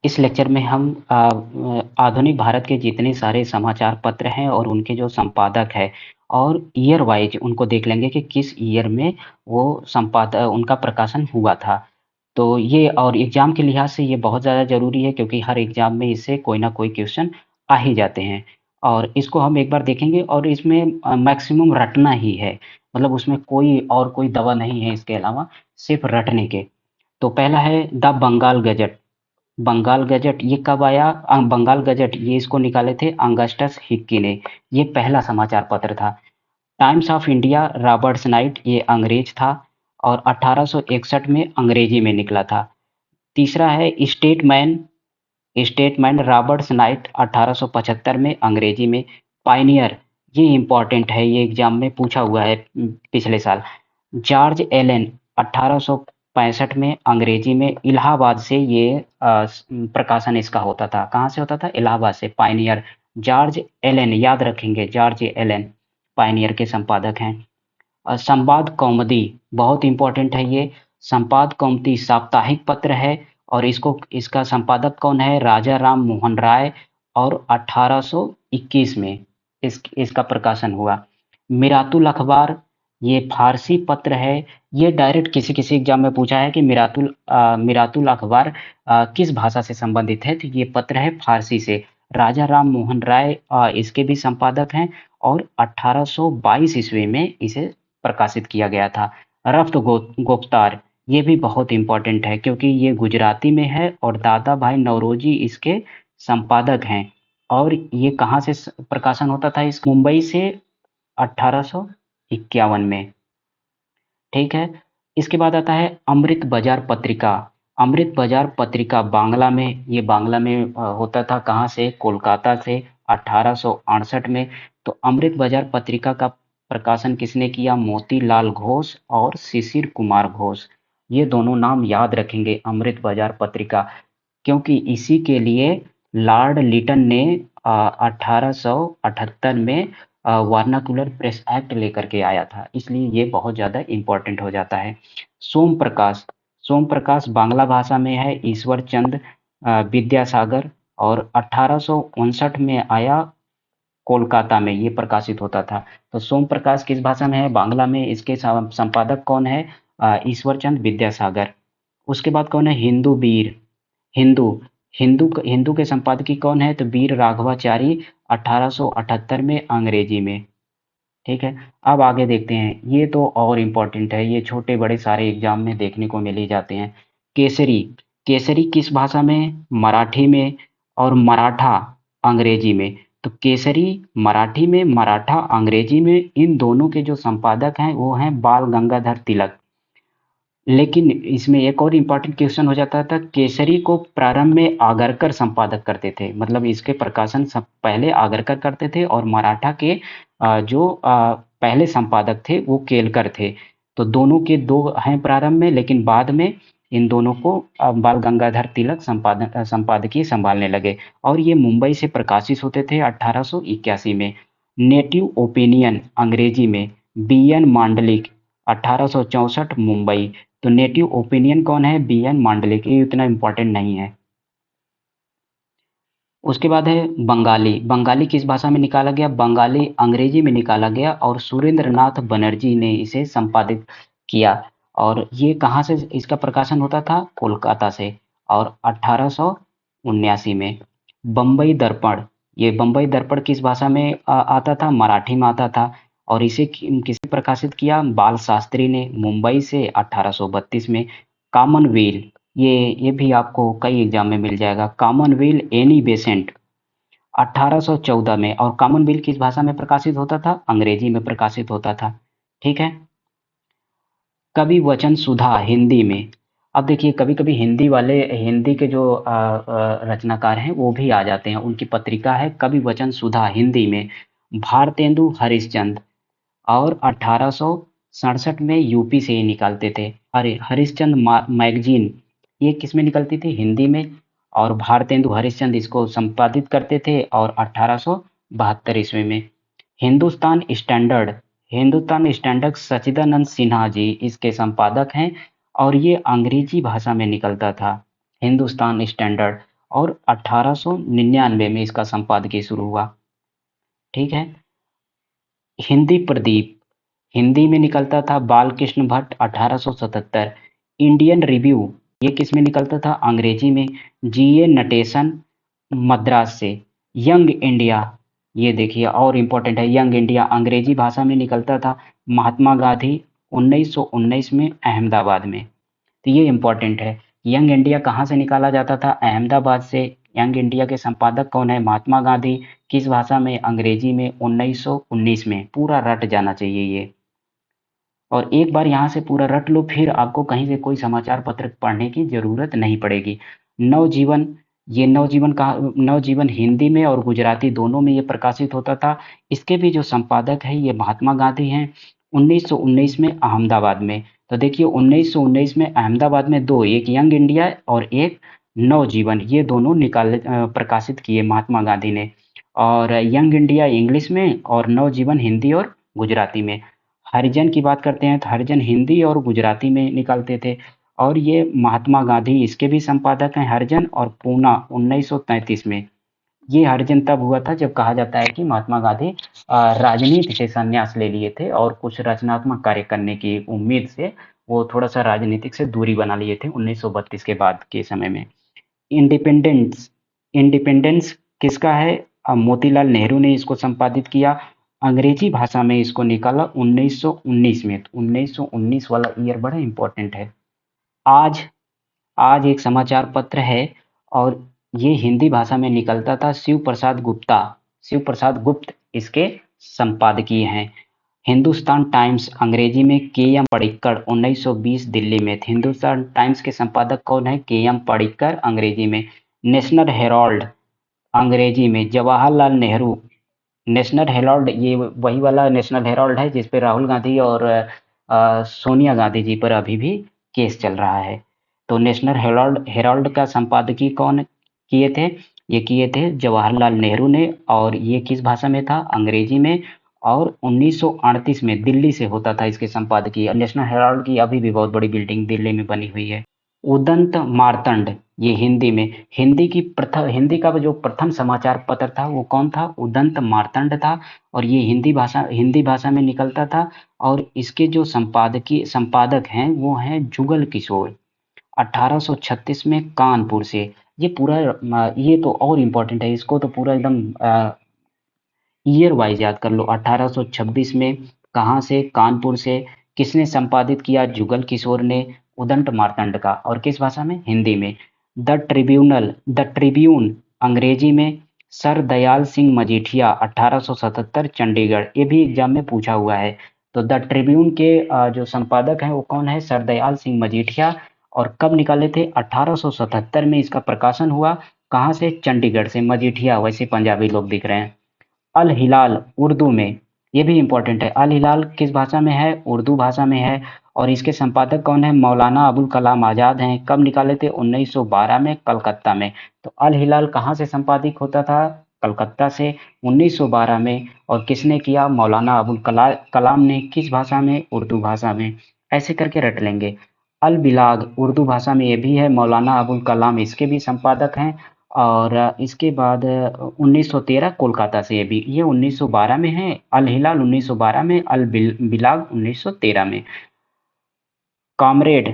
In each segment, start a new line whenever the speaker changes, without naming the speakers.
इस लेक्चर में हम आधुनिक भारत के जितने सारे समाचार पत्र हैं और उनके जो संपादक है और ईयर वाइज उनको देख लेंगे कि किस ईयर में वो उनका प्रकाशन हुआ था। तो ये और एग्जाम के लिहाज से ये बहुत ज़्यादा ज़रूरी है क्योंकि हर एग्जाम में इससे कोई ना कोई क्वेश्चन आ ही जाते हैं। और इसको हम एक बार देखेंगे और इसमें मैक्सिमम रटना ही है, मतलब उसमें कोई दवा नहीं है इसके अलावा, सिर्फ रटने के। तो पहला है the Bengal gazette. Bengal gazette ये कब आया? बंगाल गजट ये इसको निकाले थे अगस्टस हिक्की ने। ये पहला समाचार पत्र था। Times of India Roberts night ये अंग्रेज था और 1861 में अंग्रेजी में निकला था। तीसरा है स्टेटमैन। स्टेटमैन रॉबर्ट्स नाइट 1875 में अंग्रेजी में। पायनियर ये इंपॉर्टेंट है, ये एग्जाम में पूछा हुआ है पिछले साल। जॉर्ज एलन 1865 में अंग्रेजी में। इलाहाबाद से ये प्रकाशन इसका होता था। कहाँ से होता था? इलाहाबाद से। पायनियर जॉर्ज एलन, याद रखेंगे जॉर्ज एलन पायनियर के संपादक हैं। संवाद कौमुदी बहुत इंपॉर्टेंट है ये। संवाद कौमुदी साप्ताहिक पत्र है और इसका संपादक कौन है? राजा राम मोहन राय। और 1821 में इसका प्रकाशन हुआ। मिरातुल अखबार ये फारसी पत्र है। ये डायरेक्ट किसी किसी एग्जाम में पूछा है कि मिरातुल अखबार किस भाषा से संबंधित है? तो ये पत्र है फारसी से। राजा राम मोहन राय इसके भी संपादक हैं और 1822 ईस्वी में इसे प्रकाशित किया गया था। रफ्त गुफ्तार ये भी बहुत इंपॉर्टेंट है क्योंकि ये गुजराती में है और दादा भाई नौरोजी इसके संपादक हैं। और ये कहाँ से प्रकाशन होता था? इस मुंबई से 1851 में। ठीक है। इसके बाद आता है अमृत बाजार पत्रिका। अमृत बाजार पत्रिका बांग्ला में, ये बांग्ला में होता था। कहाँ से? कोलकाता से 1868 में। तो अमृत बाजार पत्रिका का प्रकाशन किसने किया? मोतीलाल घोष और शिशिर कुमार घोष। ये दोनों नाम याद रखेंगे, अमृत बाजार पत्रिका, क्योंकि इसी के लिए लॉर्ड लिटन ने 1878 में वर्नाकुलर प्रेस एक्ट लेकर के आया था, इसलिए ये बहुत ज़्यादा इम्पोर्टेंट हो जाता है। सोम प्रकाश, सोम प्रकाश बांग्ला भाषा में है। ईश्वर चंद विद्यासागर और 1859 में आया, कोलकाता में ये प्रकाशित होता था। तो सोम प्रकाश किस भाषा में है? बांग्ला में। इसके संपादक कौन है? ईश्वर चंद विद्यासागर। उसके बाद कौन है? हिंदू वीर। हिंदू हिंदू के संपादकीय कौन है? तो वीर राघवाचारी 1878 में अंग्रेजी में। ठीक है। अब आगे देखते हैं, ये तो और इम्पोर्टेंट है, ये छोटे बड़े सारे एग्जाम में देखने को मिल ही जाते हैं। केसरी, केसरी किस भाषा में? मराठी में और मराठा अंग्रेजी में। तो केसरी मराठी में, मराठा अंग्रेजी में। इन दोनों के जो संपादक हैं वो हैं बाल गंगाधर तिलक। लेकिन इसमें एक और इम्पोर्टेंट क्वेश्चन हो जाता था, केसरी को प्रारंभ में आगरकर संपादक करते थे, मतलब इसके प्रकाशन सब पहले आगरकर करते थे और मराठा के जो पहले संपादक थे वो केलकर थे। तो दोनों के दो हैं प्रारंभ में, लेकिन बाद में इन दोनों को बाल गंगाधर तिलक संपादकीय संभालने लगे और ये मुंबई से प्रकाशित होते थे 1881 में। नेटिव ओपिनियन अंग्रेजी में, बी एन मांडलिक 1864 मुंबई। तो नेटिव ओपिनियन कौन है? B N Mandlik. ये उतना इम्पोर्टेंट नहीं है। उसके बाद है बंगाली। बंगाली किस भाषा में निकाला गया? बंगाली अंग्रेजी में निकाला गया और सुरेंद्र नाथ बनर्जी ने इसे संपादित किया। और ये कहाँ से इसका प्रकाशन होता था? कोलकाता से और 1879 में। बम्बई दर्पण, ये बम्बई दर्पण किस भाषा में आता था? मराठी में आता था। और इसे किसे प्रकाशित किया? बाल शास्त्री ने, मुंबई से 1832 में। कॉमनवेल, ये भी आपको कई एग्जाम में मिल जाएगा। कॉमनवेल एनी बेसेंट 1814 में। और कॉमनवेल किस भाषा में प्रकाशित होता था? अंग्रेजी में प्रकाशित होता था। ठीक है। कवि वचन सुधा हिंदी में। अब देखिए, कभी कभी हिंदी वाले, हिंदी के जो रचनाकार हैं वो भी आ जाते हैं। उनकी पत्रिका है कवि वचन सुधा हिंदी में। भारतेंदु हरिश्चंद्र, और 1867 में यूपी से ही निकालते थे। अरे हरिश्चंद्र मैगजीन ये किस में निकलती थी? हिंदी में। और भारतेंदु हरिश्चंद्र इसको संपादित करते थे और 1872 ईस्वी में। हिंदुस्तान स्टैंडर्ड, हिंदुस्तान स्टैंडर्ड सच्चिदानंद सिन्हा जी इसके संपादक हैं और ये अंग्रेजी भाषा में निकलता था, हिंदुस्तान स्टैंडर्ड। और 1899 में इसका संपादकीय शुरू हुआ। ठीक है। हिंदी प्रदीप हिंदी में निकलता था बालकृष्ण भट्ट 1877। इंडियन रिव्यू ये किस में निकलता था? अंग्रेजी में। जीए नटेशन मद्रास से। यंग इंडिया ये देखिए और इम्पोर्टेंट है, यंग इंडिया अंग्रेजी भाषा में निकलता था महात्मा गांधी 1919 में अहमदाबाद में। तो ये इम्पोर्टेंट है। यंग इंडिया कहाँ से निकाला जाता था? अहमदाबाद से। यंग इंडिया के संपादक कौन है? महात्मा गांधी। किस भाषा में? अंग्रेजी में 1919 में। पूरा रट जाना चाहिए ये। और एक बार यहाँ से पूरा रट लो, फिर आपको कहीं से कोई समाचार पत्र पढ़ने की जरूरत नहीं पड़ेगी। नवजीवन ये नवजीवन हिंदी में और गुजराती दोनों में ये प्रकाशित होता था। इसके भी जो संपादक है ये महात्मा गांधी हैं। 1919 में अहमदाबाद में। तो देखिए 1919 में अहमदाबाद में दो, एक यंग इंडिया और एक नवजीवन, ये दोनों प्रकाशित किए महात्मा गांधी ने। और यंग इंडिया इंग्लिश में और नवजीवन हिंदी और गुजराती में। हरिजन की बात करते हैं तो हरिजन हिंदी और गुजराती में निकालते थे। और ये महात्मा गांधी इसके भी संपादक हैं हरिजन। और पूना 1933 में। ये हरिजन तब हुआ था जब कहा जाता है कि महात्मा गांधी राजनीति से संन्यास ले लिए थे और कुछ रचनात्मक कार्य करने की उम्मीद से वो थोड़ा सा राजनीतिक से दूरी बना लिए थे 1932 के बाद के समय में। इंडिपेंडेंस इंडिपेंडेंस किसका है? मोतीलाल नेहरू ने इसको संपादित किया। अंग्रेजी भाषा में इसको निकाला 1919 में। तो 1919 वाला ईयर बड़ा इंपॉर्टेंट है। आज आज एक समाचार पत्र है और ये हिंदी भाषा में निकलता था। शिव प्रसाद गुप्ता, शिव प्रसाद गुप्त इसके संपादकीय हैं। हिंदुस्तान टाइम्स अंग्रेजी में के एम पडिक्कर 1920 दिल्ली में। हिंदुस्तान टाइम्स के संपादक कौन है? के एम पडिक्कर अंग्रेजी में। नेशनल हेराल्ड अंग्रेजी में जवाहरलाल नेहरू। नेशनल हेराल्ड ये वही वाला नेशनल हेराल्ड है जिस पे राहुल गांधी और सोनिया गांधी जी पर अभी भी केस चल रहा है। तो नेशनल हेराल्ड हेराल्ड का संपादकीय कौन किए थे? ये किए थे जवाहरलाल नेहरू ने। और ये किस भाषा में था? अंग्रेजी में। और 1938 में दिल्ली से होता था इसके संपादकीय। नेशनल हेराल्ड की अभी भी बहुत बड़ी बिल्डिंग दिल्ली में बनी हुई है। उदंत मार्तंड ये हिंदी में। हिंदी का जो प्रथम समाचार पत्र था वो कौन था? उदंत मार्तंड था। और ये हिंदी भाषा में निकलता था। और इसके जो संपादक हैं वो हैं जुगल किशोर। 1836 में कानपुर से। ये पूरा ये तो और इम्पोर्टेंट है, इसको तो पूरा एकदम ईयर वाइज याद कर लो। 1826 में कहाँ से? कानपुर से। किसने संपादित किया? जुगल किशोर ने। उदंत मार्तंड का। और किस भाषा में? हिंदी में। द ट्रिब्यून अंग्रेजी में। सर दयाल सिंह मजीठिया 1877 चंडीगढ़। ये भी एग्जाम में पूछा हुआ है। तो द ट्रिब्यून के जो संपादक हैं वो कौन है? सर दयाल सिंह मजीठिया। और कब निकाले थे? 1877 में इसका प्रकाशन हुआ। कहाँ से? चंडीगढ़ से। मजीठिया वैसे पंजाबी लोग दिख रहे हैं। अल हिलाल उर्दू में। ये भी इम्पोर्टेंट है। अल हिलाल किस भाषा में है? उर्दू भाषा में है। और इसके संपादक कौन है? मौलाना अबुल कलाम आज़ाद हैं। कब निकाले थे? 1912 में कलकत्ता में। तो अल हिलाल कहाँ से संपादित होता था? कलकत्ता से 1912 में। और किसने किया? मौलाना अबुल कलाम ने। किस भाषा में? उर्दू भाषा में। ऐसे करके रट लेंगे। अल बिलाग उर्दू भाषा में ये भी है। मौलाना अबुल कलाम इसके भी संपादक हैं। और इसके बाद 1913 कोलकाता से। ये 1912 में है। अल हिलाल 1912 में। बिलाग 1913 में। कॉमरेड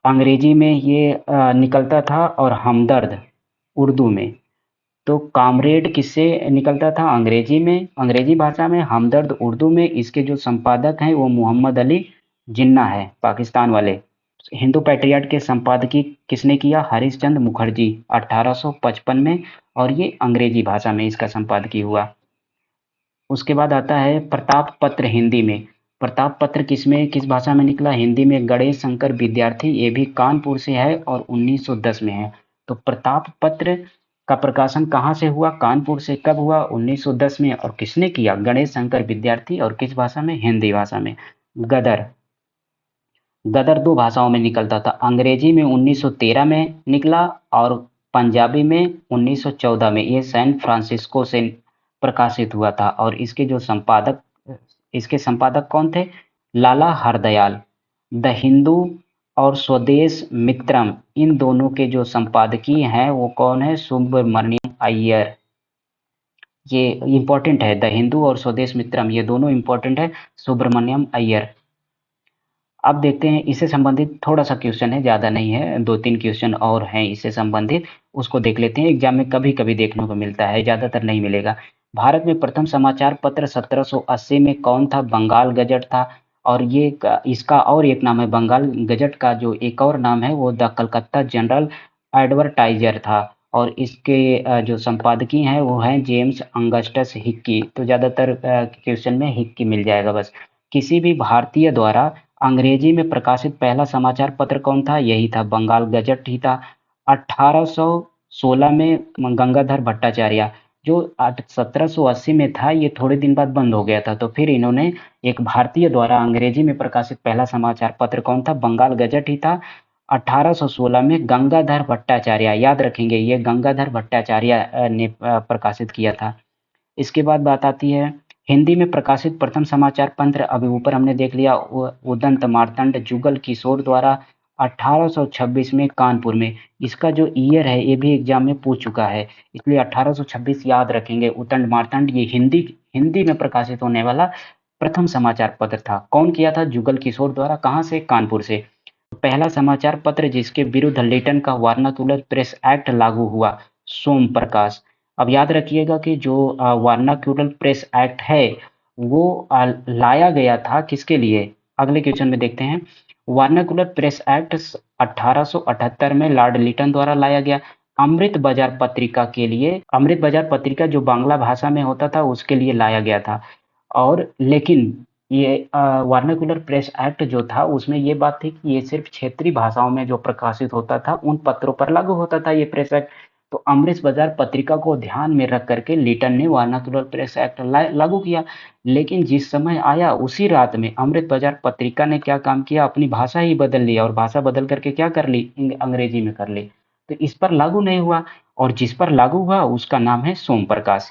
अंग्रेजी में ये निकलता था। और हमदर्द उर्दू में। तो कॉमरेड किससे निकलता था? अंग्रेजी में, अंग्रेजी भाषा में। हमदर्द उर्दू में। इसके जो संपादक हैं वो मोहम्मद अली जिन्ना है, पाकिस्तान वाले। हिंदू पैट्रियट के संपादकीय किसने किया? हरीश चंद्र मुखर्जी 1855 में। और ये अंग्रेजी भाषा में इसका संपादकीय हुआ। उसके बाद आता है प्रताप पत्र हिंदी में। प्रताप पत्र किस भाषा में निकला? हिंदी में। गणेश शंकर विद्यार्थी ये भी कानपुर से है और 1910 में है। तो प्रताप पत्र का प्रकाशन कहाँ से हुआ? कानपुर से। कब हुआ? 1910 में। और किसने किया? गणेश शंकर विद्यार्थी। और किस भाषा में? हिंदी भाषा में। गदर गदर दो भाषाओं में निकलता था। अंग्रेजी में 1913 में निकला। और पंजाबी में 1914 में। ये सैन फ्रांसिस्को से प्रकाशित हुआ था। और इसके संपादक कौन थे? लाला हरदयाल। द हिंदू और स्वदेश मित्रम, इन दोनों के जो संपादकीय हैं वो कौन है? सुब्रमण्यम अय्यर। ये इम्पोर्टेंट है, द हिंदू और स्वदेश मित्रम ये दोनों इम्पोर्टेंट है, सुब्रमण्यम अय्यर। अब देखते हैं इससे संबंधित थोड़ा सा क्वेश्चन है, ज़्यादा नहीं है, 2-3 क्वेश्चन और हैं इससे संबंधित, उसको देख लेते हैं। एग्जाम में कभी-कभी देखने को मिलता है, ज़्यादातर नहीं मिलेगा। भारत में प्रथम समाचार पत्र 1780 में कौन था? बंगाल गजट था। और ये इसका और एक नाम है, बंगाल गजट का जो एक और नाम है वो द कलकत्ता जनरल एडवर्टाइजर था। और इसके जो संपादकीय हैं वो हैं जेम्स अगस्टस हिक्की। तो ज़्यादातर क्वेश्चन में हिक्की मिल जाएगा बस। किसी भी भारतीय द्वारा अंग्रेजी में प्रकाशित पहला समाचार पत्र कौन था? यही था, बंगाल गजट ही था। 1816 में गंगाधर भट्टाचार्य, जो 1780 में था, ये थोड़े दिन बाद बंद हो गया था। तो फिर इन्होंने एक भारतीय द्वारा अंग्रेजी में प्रकाशित पहला समाचार पत्र कौन था? बंगाल गजट ही था। 1816 में गंगाधर भट्टाचार्य, याद रखेंगे ये गंगाधर भट्टाचार्य ने प्रकाशित किया था। इसके बाद बात आती है हिंदी में प्रकाशित प्रथम समाचार पत्र। अभी ऊपर हमने देख लिया, उदंत मार्तंड जुगल किशोर द्वारा 1826 में कानपुर में। इसका जो ईयर है ये भी एग्जाम में पूछ चुका है, इसलिए 1826 याद रखेंगे। उदंत मार्तंड ये हिंदी हिंदी में प्रकाशित होने वाला प्रथम समाचार पत्र था। कौन किया था? जुगल किशोर द्वारा। कहाँ से? कानपुर से। पहला समाचार पत्र जिसके विरुद्ध लिटन का वर्नाक्युलर प्रेस एक्ट लागू हुआ, सोम प्रकाश। अब याद रखिएगा कि जो वर्नाक्युलर प्रेस एक्ट है वो लाया गया था किसके लिए? अगले क्वेश्चन में देखते हैं। वर्नाक्युलर प्रेस एक्ट 1878 में लॉर्ड लिटन द्वारा लाया गया। अमृत बाजार पत्रिका के लिए, अमृत बाजार पत्रिका जो बांग्ला भाषा में होता था उसके लिए लाया गया था। और लेकिन ये वर्नाक्युलर प्रेस एक्ट जो था उसमें ये बात थी कि ये सिर्फ क्षेत्रीय भाषाओं में जो प्रकाशित होता था उन पत्रों पर लागू होता था ये प्रेस एक्ट। तो अमृत बाजार पत्रिका को ध्यान में रख करके लिटन ने वर्नाक्युलर प्रेस एक्ट लागू किया। लेकिन जिस समय आया उसी रात में अमृत बाजार पत्रिका ने क्या काम किया? अपनी भाषा ही बदल लिया और भाषा बदल करके क्या कर ली? अंग्रेजी में कर ली। तो इस पर लागू नहीं हुआ, और जिस पर लागू हुआ उसका नाम है सोम प्रकाश।